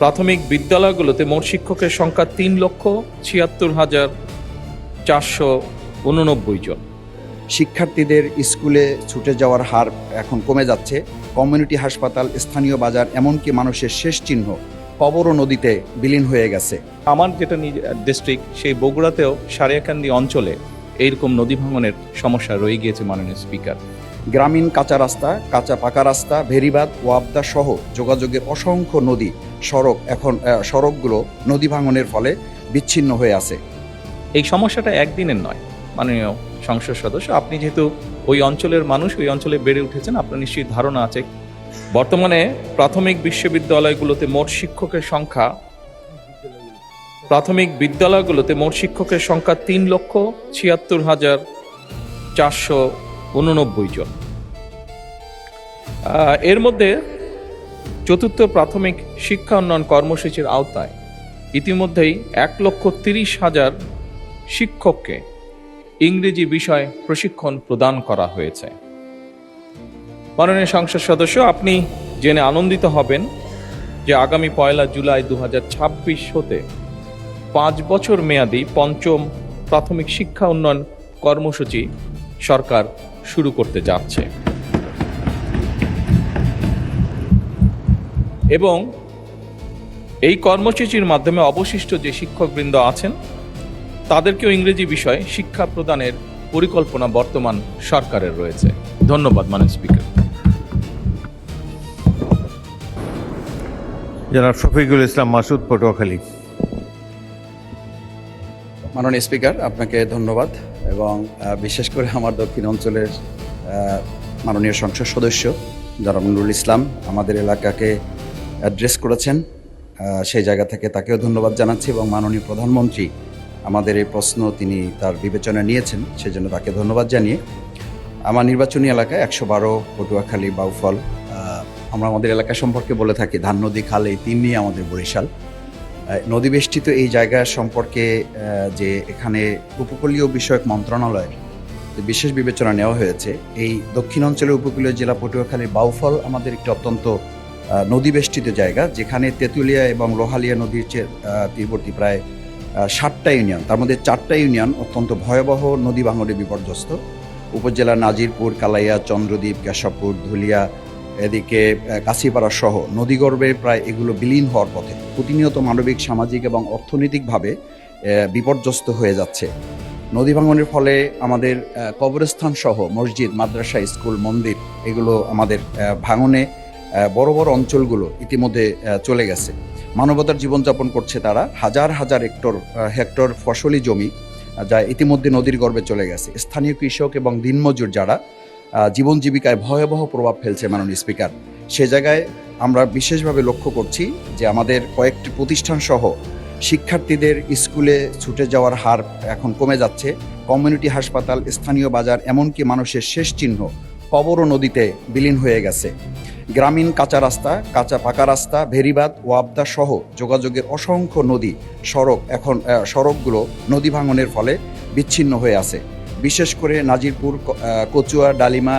প্রাথমিক বিদ্যালয়গুলোতে মোট শিক্ষকের সংখ্যা 3,76,489 জন। শিক্ষার্থীদের স্কুলে ছুটে যাওয়ার হার এখন কমে যাচ্ছে। কমিউনিটি হাসপাতাল, স্থানীয় বাজার, এমনকি মানুষের শেষ চিহ্ন কবর ও নদীতে বিলীন হয়ে গেছে। আমার যেটা ডিস্ট্রিক্ট, সেই বগুড়াতেও সারিয়াকান্দি অঞ্চলে এইরকম নদী ভাঙনের সমস্যা রয়ে গিয়েছে মাননীয় স্পিকার। গ্রামীণ কাঁচা রাস্তা, কাঁচা পাকা রাস্তা, ভেরিবাঁধ, ওয়াবদা সহ যোগাযোগের অসংখ্য নদী সড়কগুলো নদী ভাঙনের ফলে বিচ্ছিন্ন হয়ে আছে। এই সমস্যাটা একদিনের নয় মাননীয় সংসদ সদস্য। আপনি যেহেতু ওই অঞ্চলের মানুষ, ওই অঞ্চলে বেড়ে উঠেছেন, আপনার নিশ্চয়ই ধারণা আছে। বর্তমানে প্রাথমিক বিদ্যালয়গুলোতে মোট শিক্ষকের সংখ্যা 3,76,489 জন। এর মধ্যে চতুর্থ প্রাথমিক শিক্ষা উন্নয়ন কর্মসূচির আওতায় ইতিমধ্যেই 1,30,000 শিক্ষককে ইংরেজি বিষয় প্রশিক্ষণ প্রদান করা হয়েছে। মাননীয় সংসদ সদস্য, আপনি জেনে আনন্দিত হবেন যে আগামী 1 জুলাই 2026 হতে 5 বছর মেয়াদী পঞ্চম প্রাথমিক শিক্ষা উন্নয়ন কর্মসূচি সরকার শুরু করতে যাচ্ছে এবং এই কর্মসূচির মাধ্যমে অবশিষ্ট যে শিক্ষকবৃন্দ আছেন তাদেরকেও ইংরেজি বিষয়ে শিক্ষা প্রদানের পরিকল্পনা বর্তমান সরকারের রয়েছে। ধন্যবাদ মাননীয় স্পিকার। জনাব শফিকুল ইসলাম মাসুদ, পটুয়াখালী। মাননীয় স্পিকার, আপনাকে ধন্যবাদ এবং বিশেষ করে আমার দক্ষিণ অঞ্চলের মাননীয় সংসদ সদস্য জনাব নুরুল ইসলাম আমাদের এলাকাকে অ্যাড্রেস করেছেন, সেই জায়গা থেকে তাকেও ধন্যবাদ জানাচ্ছি এবং মাননীয় প্রধানমন্ত্রী আমাদের এই প্রশ্ন তিনি তার বিবেচনায় নিয়েছেন, সেজন্য তাকে ধন্যবাদ জানিয়ে আমার নির্বাচনী এলাকায় 112 পটুয়াখালী বাউফল, আমরা আমাদের এলাকা সম্পর্কে বলে থাকি ধান নদী খাল, এই তিন নিয়ে আমাদের বরিশাল। নদী বেষ্টিত এই জায়গা সম্পর্কে যে এখানে উপকূলীয় বিষয়ক মন্ত্রণালয়ের বিশেষ বিবেচনা নেওয়া হয়েছে, এই দক্ষিণ অঞ্চলের উপকূলীয় জেলা পটুয়াখালীর বাউফল আমাদের একটি অত্যন্ত নদী বেষ্টিত জায়গা, যেখানে তেঁতুলিয়া এবং লোহালিয়া নদীর তীরবর্তী প্রায় 60টা ইউনিয়ন, তার মধ্যে 4টা ইউনিয়ন অত্যন্ত ভয়াবহ নদী ভাঙনে বিপর্যস্ত। উপজেলার নাজিরপুর, কালাইয়া, চন্দ্রদ্বীপ, কেশবপুর, ধুলিয়া, এদিকে কাশিপাড়া সহ নদীগর্ভে প্রায় এগুলো বিলীন হওয়ার পথে, প্রতিনিয়ত মানবিক, সামাজিক এবং অর্থনৈতিকভাবে বিপর্যস্ত হয়ে যাচ্ছে। নদী ভাঙনের ফলে আমাদের কবরস্থান সহ মসজিদ, মাদ্রাসা, স্কুল, মন্দির এগুলো আমাদের ভাঙনে বড় বড় অঞ্চলগুলো ইতিমধ্যে চলে গেছে। মানবতার জীবনযাপন করছে তারা, হাজার হাজার হেক্টর ফসলি জমি যা ইতিমধ্যে নদীর গর্ভে চলে গেছে। স্থানীয় কৃষক এবং দিনমজুর যারা জীবন জীবিকায় ভয়াবহ প্রভাব ফেলছে মাননীয় স্পিকার, সে জায়গায় আমরা বিশেষভাবে লক্ষ্য করছি যে আমাদের কয়েকটি প্রতিষ্ঠান সহ শিক্ষার্থীদের স্কুলে ছুটে যাওয়ার হার এখন কমে যাচ্ছে। কমিউনিটি হাসপাতাল, স্থানীয় বাজার, এমনকি মানুষের শেষ চিহ্ন কবর ও নদীতে বিলীন হয়ে গেছে। গ্রামীণ কাঁচা রাস্তা, কাঁচা পাকা রাস্তা, ভেরিবাঁধ, ওয়াবদা সহ যোগাযোগের অসংখ্য সড়কগুলো নদী ভাঙনের ফলে বিচ্ছিন্ন হয়ে আছে। বিশেষ করে নাজিরপুর, কচুয়া, ডালিমা,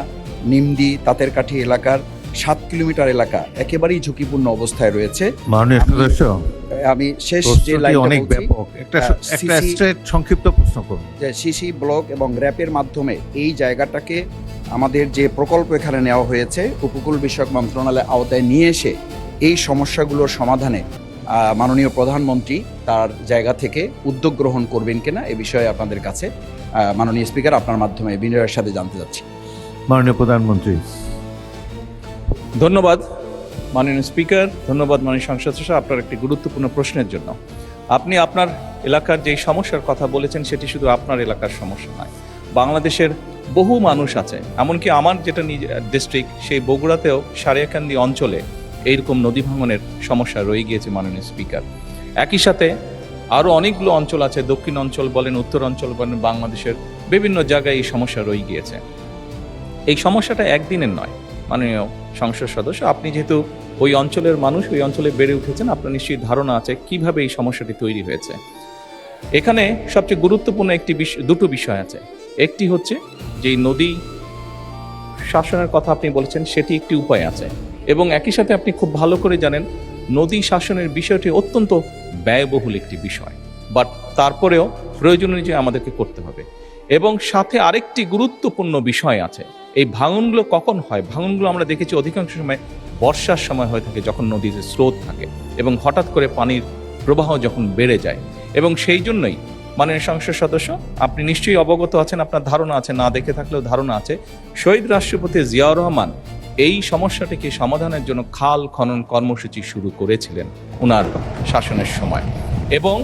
নিমদি, তাঁতেরকাঠি এলাকার 7 কিলোমিটার এলাকা একেবারেই ঝুঁকিপূর্ণ অবস্থায় রয়েছে। মাননীয় সদস্য, আমি শেষ যে অনেক ব্যাপক একটা সংক্ষিপ্ত প্রশ্ন করব যে সিসি ব্লক এবং র্যাপের মাধ্যমে এই জায়গাটাকে আমাদের যে প্রকল্প এখানে নেওয়া হয়েছে উপকূল বিষয়ক মন্ত্রণালয়ের আওতায় নিয়ে এসে এই সমস্যাগুলোর সমাধানে মাননীয় প্রধানমন্ত্রী তার জায়গা থেকে উদ্যোগ গ্রহণ করবেন কিনা এ বিষয়ে আপনাদের কাছে মাননীয় স্পিকার আপনার মাধ্যমে বিনয়ের সাথে জানতে চাচ্ছি। মাননীয় প্রধানমন্ত্রী। ধন্যবাদ মাননীয় স্পিকার, ধন্যবাদ মাননীয় সংসদ সদস্য আপনার একটি গুরুত্বপূর্ণ প্রশ্নের জন্য। আপনি আপনার এলাকার যে সমস্যার কথা বলেছেন সেটি শুধু আপনার এলাকার সমস্যা নয়, বাংলাদেশের বহু মানুষ আছে। এমনকি আমার যেটা ডিস্ট্রিক্ট, সেই বগুড়াতেও সারিয়াকান্দি অঞ্চলে এইরকম নদী ভাঙনের সমস্যা রয়ে গিয়েছে মাননীয় স্পিকার। একই সাথে আরও অনেকগুলো অঞ্চল আছে, দক্ষিণ অঞ্চল বলেন, উত্তর অঞ্চল বলেন, বাংলাদেশের বিভিন্ন জায়গায় এই সমস্যা রয়ে গিয়েছে। এই সমস্যাটা একদিনের নয় মাননীয় সংসদ সদস্য। আপনি যেহেতু ওই অঞ্চলের মানুষ, ওই অঞ্চলে বেড়ে উঠেছেন, আপনার নিশ্চয়ই ধারণা আছে কিভাবে এই সমস্যাটি তৈরি হয়েছে। এখানে সবচেয়ে গুরুত্বপূর্ণ দুটো বিষয় আছে। একটি হচ্ছে যে নদী শাসনের কথা আপনি বলেছেন, সেটি একটি উপায় আছে এবং একই সাথে আপনি খুব ভালো করে জানেন নদী শাসনের বিষয়টি অত্যন্ত ব্যয়বহুল একটি বিষয়, বাট তারপরেও প্রয়োজন অনুযায়ী আমাদেরকে করতে হবে। এবং সাথে আরেকটি গুরুত্বপূর্ণ বিষয় আছে, এই ভাঙনগুলো কখন হয়? ভাঙনগুলো আমরা দেখেছি অধিকাংশ সময় বর্ষার সময় হয়ে থাকে, যখন নদীতে স্রোত থাকে এবং হঠাৎ করে পানির প্রবাহ যখন বেড়ে যায়। এবং সেই জন্যই মাননীয় সংসদ সদস্য, আপনি নিশ্চয়ই অবগত আছেন, আপনার ধারণা আছে, না দেখে থাকলেও ধারণা আছে, শহীদ রাষ্ট্রপতি জিয়াউর রহমান এই সমস্যাটিকে সমাধানের জন্য খাল খনন কর্মসূচি শুরু করেছিলেন ওনার শাসনের সময়। এবং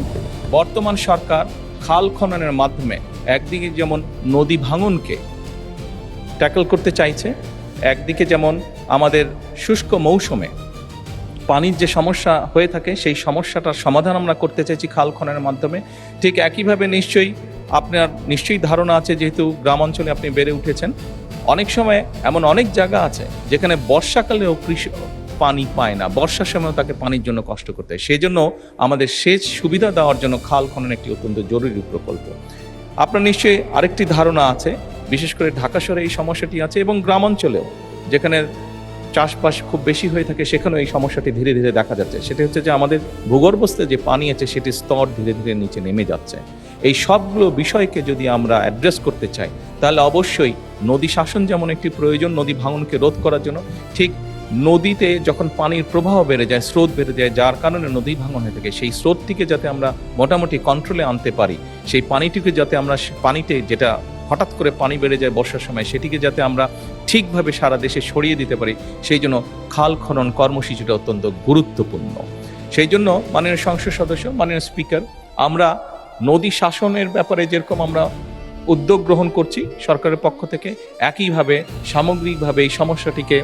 বর্তমান সরকার খাল খননের মাধ্যমে একদিকে যেমন নদী ভাঙনকে ট্যাকল করতে চাইছে, একদিকে যেমন আমাদের শুষ্ক মৌসুমে পানির যে সমস্যা হয়ে থাকে সেই সমস্যাটার সমাধান আমরা করতে চাইছি খাল খননের মাধ্যমে। ঠিক একইভাবে আপনার নিশ্চয়ই ধারণা আছে, যেহেতু গ্রাম অঞ্চলে আপনি বেড়ে উঠেছেন, অনেক সময় এমন অনেক জায়গা আছে যেখানে বর্ষাকালেও কৃষক পানি পায় না, বর্ষার সময়ও তাকে পানির জন্য কষ্ট করতে হয়। সেই জন্য আমাদের সেচ সুবিধা দেওয়ার জন্য খাল খনন একটি অত্যন্ত জরুরি প্রকল্প। আপনার নিশ্চয়ই আরেকটি ধারণা আছে, বিশেষ করে ঢাকা শহরে এই সমস্যাটি আছে, এবং গ্রাম অঞ্চলেও যেখানে চাষবাস খুব বেশি হয়ে থাকে সেখানেও এই সমস্যাটি ধীরে ধীরে দেখা যাচ্ছে। সেটি হচ্ছে যে আমাদের ভূগর্ভস্থ যে পানি আছে সেটির স্তর ধীরে ধীরে নিচে নেমে যাচ্ছে। এই সবগুলো বিষয়কে যদি আমরা অ্যাড্রেস করতে চাই, তাহলে অবশ্যই নদী শাসন যেমন একটি প্রয়োজন নদী ভাঙনকে রোধ করার জন্য, ঠিক নদীতে যখন পানির প্রবাহ বেড়ে যায়, স্রোত বেড়ে যায়, যার কারণে নদী ভাঙন হয়ে থাকে, সেই স্রোতটিকে যাতে আমরা মোটামুটি কন্ট্রোলে আনতে পারি, সেই পানিটিকে যাতে আমরা পানিতে যেটা হঠাৎ করে পানি বেড়ে যায় বর্ষার সময়, সেটিকে যাতে আমরা ঠিকভাবে সারা দেশে ছড়িয়ে দিতে পারি, সেই জন্য খাল খনন কর্মসূচিটা অত্যন্ত গুরুত্বপূর্ণ। সেই জন্য মাননীয় সংসদ সদস্য, মাননীয় স্পিকার, আমরা নদী শাসনের ব্যাপারে যেরকম আমরা উদ্যোগ গ্রহণ করছি সরকারের পক্ষ থেকে, একইভাবে সামগ্রিকভাবে এই সমস্যাটিকে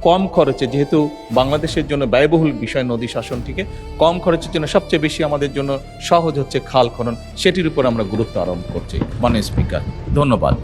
কম খরচে, যেহেতু বাংলাদেশের জন্য ব্যয়বহুল বিষয় নদী শাসনটিকে কম খরচের জন্য সবচেয়ে বেশি আমাদের জন্য সহজ হচ্ছে খাল খনন, সেটির উপর আমরা গুরুত্ব আরোপ করছি। মাননীয় স্পিকার, ধন্যবাদ।